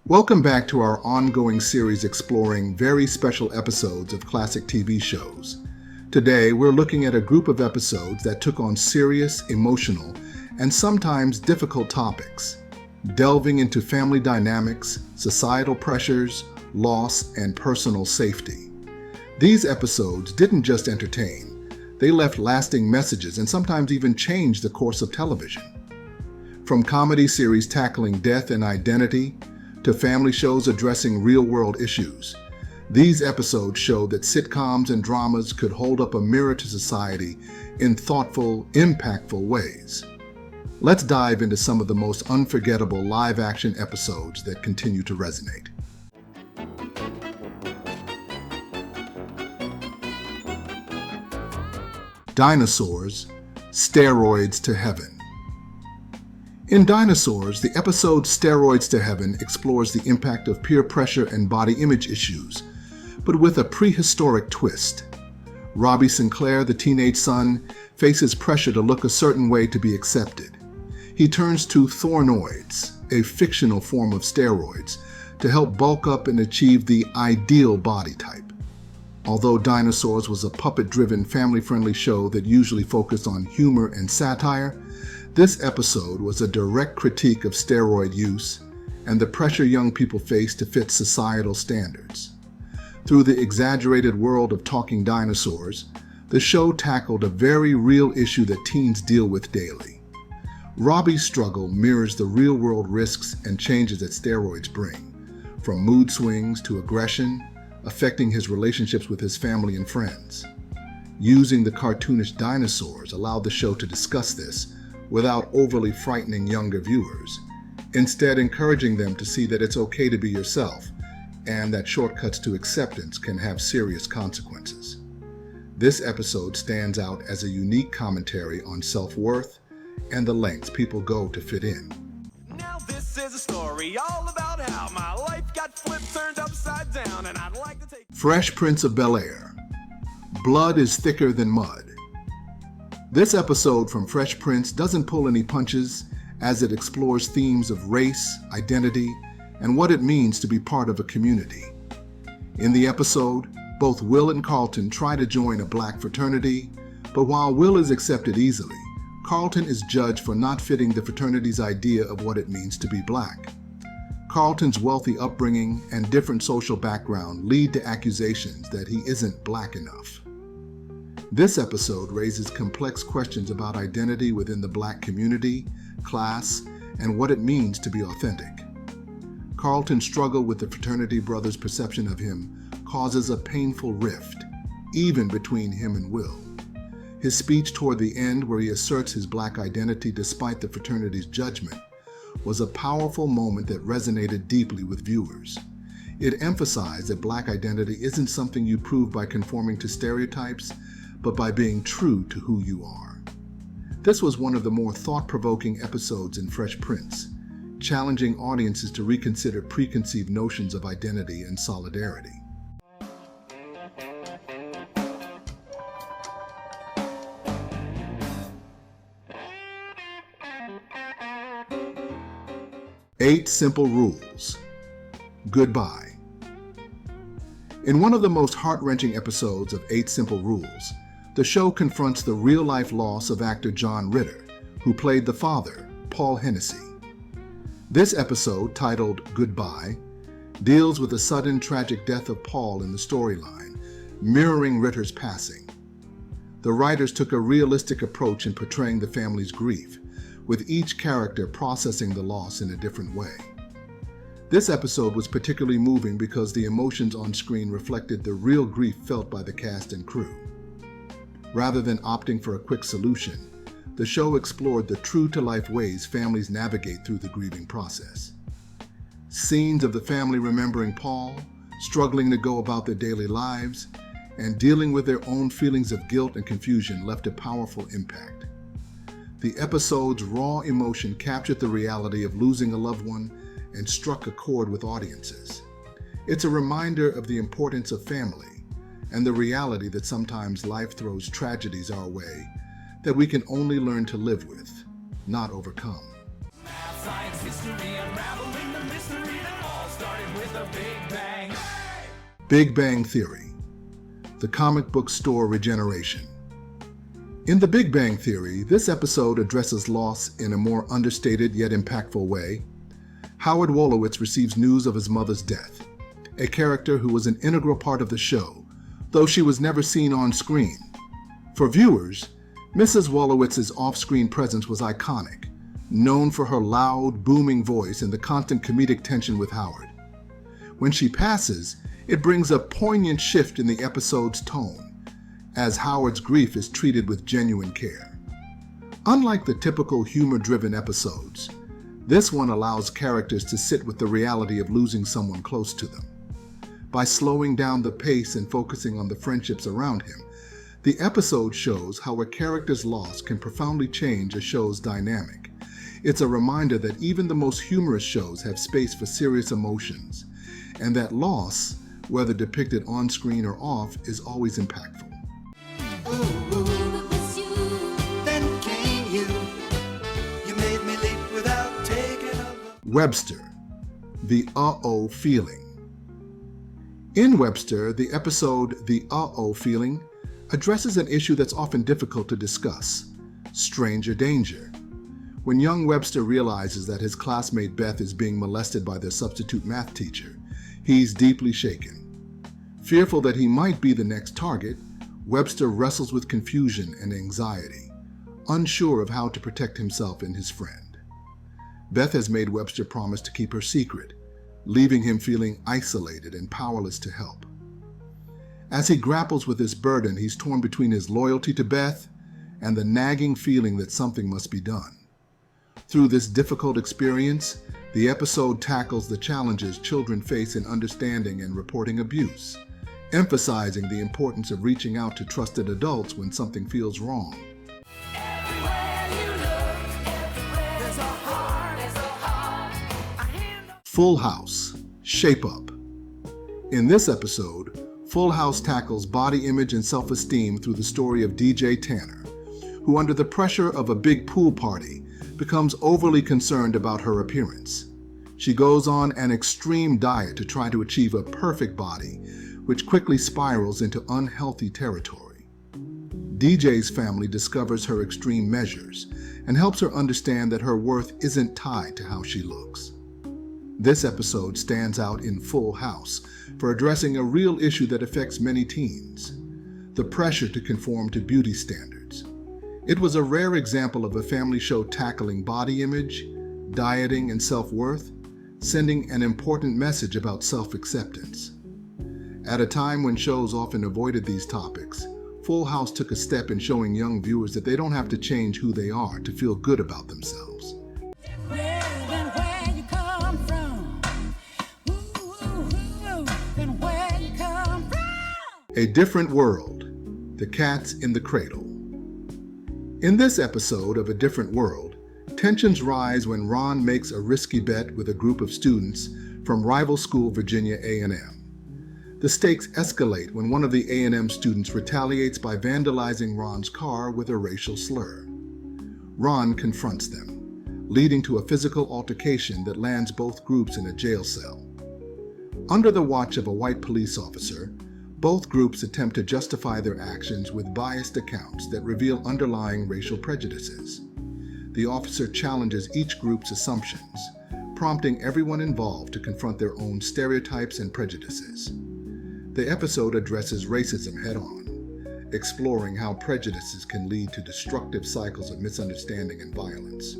Welcome back to our ongoing series exploring very special episodes of classic TV shows. Today, we're looking at a group of episodes that took on serious, emotional, and sometimes difficult topics, delving into family dynamics, societal pressures, loss, and personal safety. These episodes didn't just entertain, they left lasting messages and sometimes even changed the course of television. From comedy series tackling death and identity, to family shows addressing real-world issues, these episodes showed that sitcoms and dramas could hold up a mirror to society in thoughtful, impactful ways. Let's dive into some of the most unforgettable live-action episodes that continue to resonate. Dinosaurs, Steroids to Heaven. In Dinosaurs, the episode Steroids to Heaven explores the impact of peer pressure and body image issues, but with a prehistoric twist. Robbie Sinclair, the teenage son, faces pressure to look a certain way to be accepted. He turns to thornoids, a fictional form of steroids, to help bulk up and achieve the ideal body type. Although Dinosaurs was a puppet-driven, family-friendly show that usually focused on humor and satire, this episode was a direct critique of steroid use and the pressure young people face to fit societal standards. Through the exaggerated world of talking dinosaurs, the show tackled a very real issue that teens deal with daily. Robbie's struggle mirrors the real-world risks and changes that steroids bring, from mood swings to aggression, affecting his relationships with his family and friends. Using the cartoonish dinosaurs allowed the show to discuss this without overly frightening younger viewers, instead encouraging them to see that it's okay to be yourself and that shortcuts to acceptance can have serious consequences. This episode stands out as a unique commentary on self-worth and the lengths people go to fit in. Now this is a story all about how my life got flipped, turned upside down, and I'd like to take... Fresh Prince of Bel-Air. Blood is thicker than mud. This episode from Fresh Prince doesn't pull any punches as it explores themes of race, identity, and what it means to be part of a community. In the episode, both Will and Carlton try to join a black fraternity, but while Will is accepted easily, Carlton is judged for not fitting the fraternity's idea of what it means to be black. Carlton's wealthy upbringing and different social background lead to accusations that he isn't black enough. This episode raises complex questions about identity within the black community, class, and what it means to be authentic. Carlton's struggle with the fraternity brothers' perception of him causes a painful rift, even between him and Will. His speech toward the end, where he asserts his black identity despite the fraternity's judgment, was a powerful moment that resonated deeply with viewers. It emphasized that black identity isn't something you prove by conforming to stereotypes, but by being true to who you are. This was one of the more thought-provoking episodes in Fresh Prince, challenging audiences to reconsider preconceived notions of identity and solidarity. Eight Simple Rules. Goodbye. In one of the most heart-wrenching episodes of 8 Simple Rules, the show confronts the real-life loss of actor John Ritter, who played the father, Paul Hennessy. This episode, titled Goodbye, deals with the sudden tragic death of Paul in the storyline, mirroring Ritter's passing. The writers took a realistic approach in portraying the family's grief, with each character processing the loss in a different way. This episode was particularly moving because the emotions on screen reflected the real grief felt by the cast and crew. Rather than opting for a quick solution, the show explored the true-to-life ways families navigate through the grieving process. Scenes of the family remembering Paul, struggling to go about their daily lives, and dealing with their own feelings of guilt and confusion left a powerful impact. The episode's raw emotion captured the reality of losing a loved one and struck a chord with audiences. It's a reminder of the importance of family and the reality that sometimes life throws tragedies our way that we can only learn to live with, not overcome. Math, science, history, unraveling the mystery that all Big Bang Theory, the comic book store regeneration. In The Big Bang Theory, this episode addresses loss in a more understated yet impactful way. Howard Wolowitz receives news of his mother's death, a character who was an integral part of the show, though she was never seen on screen. For viewers, Mrs. Wolowitz's off-screen presence was iconic, known for her loud, booming voice and the constant comedic tension with Howard. When she passes, it brings a poignant shift in the episode's tone, as Howard's grief is treated with genuine care. Unlike the typical humor-driven episodes, this one allows characters to sit with the reality of losing someone close to them. By slowing down the pace and focusing on the friendships around him, the episode shows how a character's loss can profoundly change a show's dynamic. It's a reminder that even the most humorous shows have space for serious emotions, and that loss, whether depicted on screen or off, is always impactful. Webster, the uh-oh feeling. In Webster, the episode The Uh-oh Feeling addresses an issue that's often difficult to discuss: stranger danger. When young Webster realizes that his classmate Beth is being molested by their substitute math teacher, he's deeply shaken. Fearful that he might be the next target, Webster wrestles with confusion and anxiety, unsure of how to protect himself and his friend. Beth has made Webster promise to keep her secret, leaving him feeling isolated and powerless to help. As he grapples with this burden, he's torn between his loyalty to Beth and the nagging feeling that something must be done. Through this difficult experience, the episode tackles the challenges children face in understanding and reporting abuse, emphasizing the importance of reaching out to trusted adults when something feels wrong. Full House, Shape Up. In this episode, Full House tackles body image and self-esteem through the story of DJ Tanner, who under the pressure of a big pool party becomes overly concerned about her appearance. She goes on an extreme diet to try to achieve a perfect body, which quickly spirals into unhealthy territory. DJ's family discovers her extreme measures and helps her understand that her worth isn't tied to how she looks. This episode stands out in Full House for addressing a real issue that affects many teens: the pressure to conform to beauty standards. It was a rare example of a family show tackling body image, dieting, and self-worth, sending an important message about self-acceptance. At a time when shows often avoided these topics, Full House took a step in showing young viewers that they don't have to change who they are to feel good about themselves. A Diff'rent World, The Cats in the Cradle. In this episode of A Diff'rent World, tensions rise when Ron makes a risky bet with a group of students from rival school Virginia A&M. The stakes escalate when one of the A&M students retaliates by vandalizing Ron's car with a racial slur. Ron confronts them, leading to a physical altercation that lands both groups in a jail cell. Under the watch of a white police officer, both groups attempt to justify their actions with biased accounts that reveal underlying racial prejudices. The officer challenges each group's assumptions, prompting everyone involved to confront their own stereotypes and prejudices. The episode addresses racism head-on, exploring how prejudices can lead to destructive cycles of misunderstanding and violence.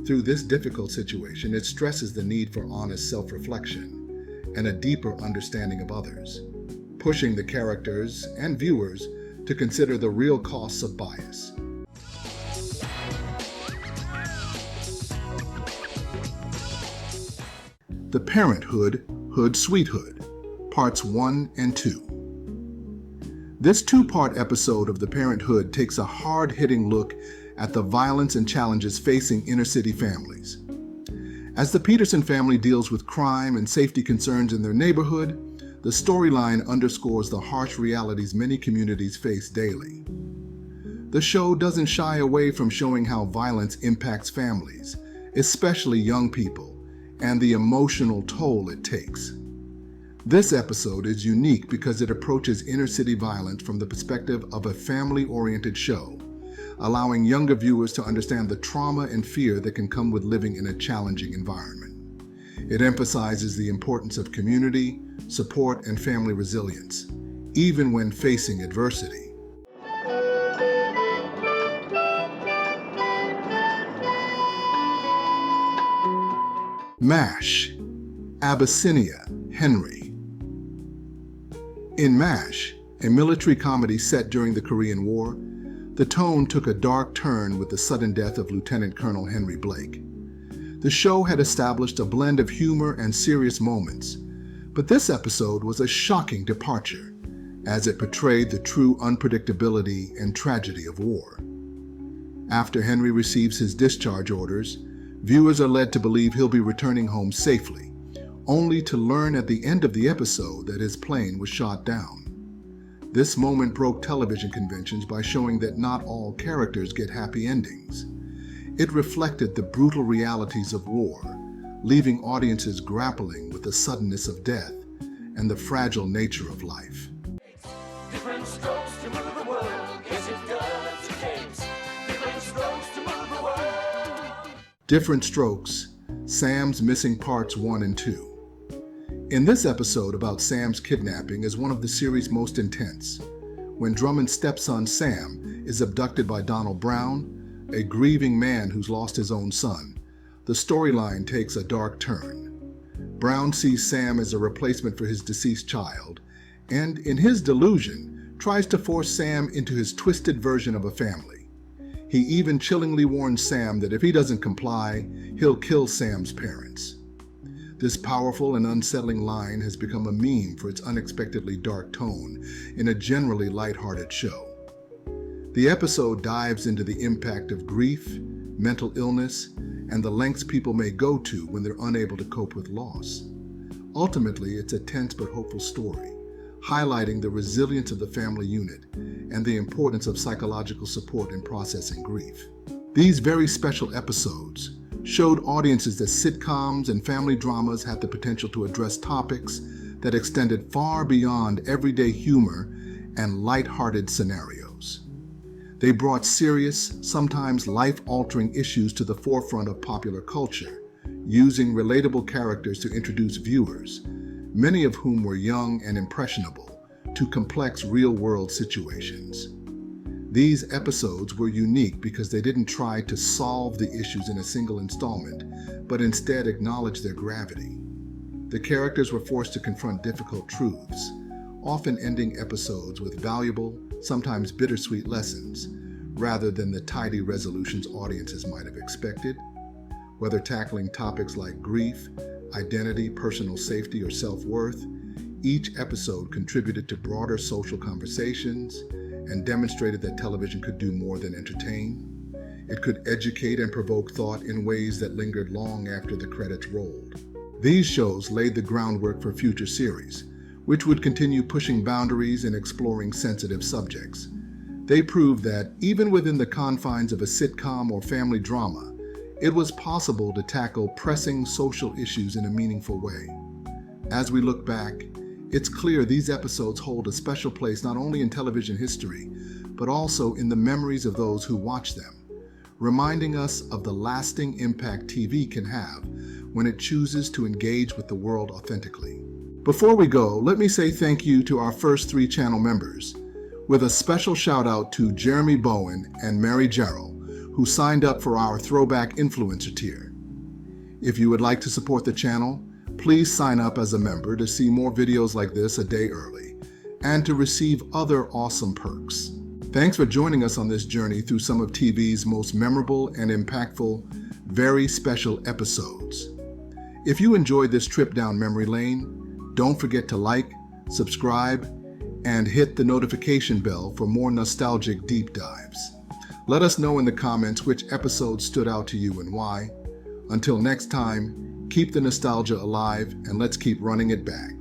Through this difficult situation, it stresses the need for honest self-reflection and a deeper understanding of others, pushing the characters and viewers to consider the real costs of bias. The Parenthood, Hood Sweet Hood, Parts 1 and 2. This two-part episode of The Parenthood takes a hard-hitting look at the violence and challenges facing inner-city families. As the Peterson family deals with crime and safety concerns in their neighborhood, the storyline underscores the harsh realities many communities face daily. The show doesn't shy away from showing how violence impacts families, especially young people, and the emotional toll it takes. This episode is unique because it approaches inner-city violence from the perspective of a family-oriented show, allowing younger viewers to understand the trauma and fear that can come with living in a challenging environment. It emphasizes the importance of community, support, and family resilience, even when facing adversity. M.A.S.H. Abyssinia, Henry. In M.A.S.H., a military comedy set during the Korean War, the tone took a dark turn with the sudden death of Lieutenant Colonel Henry Blake. The show had established a blend of humor and serious moments, but this episode was a shocking departure, as it portrayed the true unpredictability and tragedy of war. After Henry receives his discharge orders, viewers are led to believe he'll be returning home safely, only to learn at the end of the episode that his plane was shot down. This moment broke television conventions by showing that not all characters get happy endings. It reflected the brutal realities of war, leaving audiences grappling with the suddenness of death and the fragile nature of life. Diff'rent strokes to move the world. Yes, it does. It takes different strokes to move the world. Diff'rent Strokes, Sam's Missing Parts 1 and 2. In this episode about Sam's kidnapping is one of the series' most intense. When Drummond's stepson Sam is abducted by Donald Brown, a grieving man who's lost his own son, the storyline takes a dark turn. Brown sees Sam as a replacement for his deceased child, and in his delusion, tries to force Sam into his twisted version of a family. He even chillingly warns Sam that if he doesn't comply, he'll kill Sam's parents. This powerful and unsettling line has become a meme for its unexpectedly dark tone in a generally lighthearted show. The episode dives into the impact of grief, mental illness, and the lengths people may go to when they're unable to cope with loss. Ultimately, it's a tense but hopeful story, highlighting the resilience of the family unit and the importance of psychological support in processing grief. These very special episodes showed audiences that sitcoms and family dramas had the potential to address topics that extended far beyond everyday humor and lighthearted scenarios. They brought serious, sometimes life-altering issues to the forefront of popular culture, using relatable characters to introduce viewers, many of whom were young and impressionable, to complex real-world situations. These episodes were unique because they didn't try to solve the issues in a single installment, but instead acknowledged their gravity. The characters were forced to confront difficult truths, often ending episodes with valuable, sometimes bittersweet lessons, rather than the tidy resolutions audiences might have expected. Whether tackling topics like grief, identity, personal safety, or self-worth, each episode contributed to broader social conversations and demonstrated that television could do more than entertain. It could educate and provoke thought in ways that lingered long after the credits rolled. These shows laid the groundwork for future series, which would continue pushing boundaries and exploring sensitive subjects. They proved that, even within the confines of a sitcom or family drama, it was possible to tackle pressing social issues in a meaningful way. As we look back, it's clear these episodes hold a special place not only in television history, but also in the memories of those who watch them, reminding us of the lasting impact TV can have when it chooses to engage with the world authentically. Before we go, let me say thank you to our first 3 channel members, with a special shout out to Jeremy Bowen and Mary Gerald, who signed up for our Throwback Influencer tier. If you would like to support the channel, please sign up as a member to see more videos like this a day early and to receive other awesome perks. Thanks for joining us on this journey through some of TV's most memorable and impactful, very special episodes. If you enjoyed this trip down memory lane, don't forget to like, subscribe, and hit the notification bell for more nostalgic deep dives. Let us know in the comments which episodes stood out to you and why. Until next time, keep the nostalgia alive and let's keep running it back.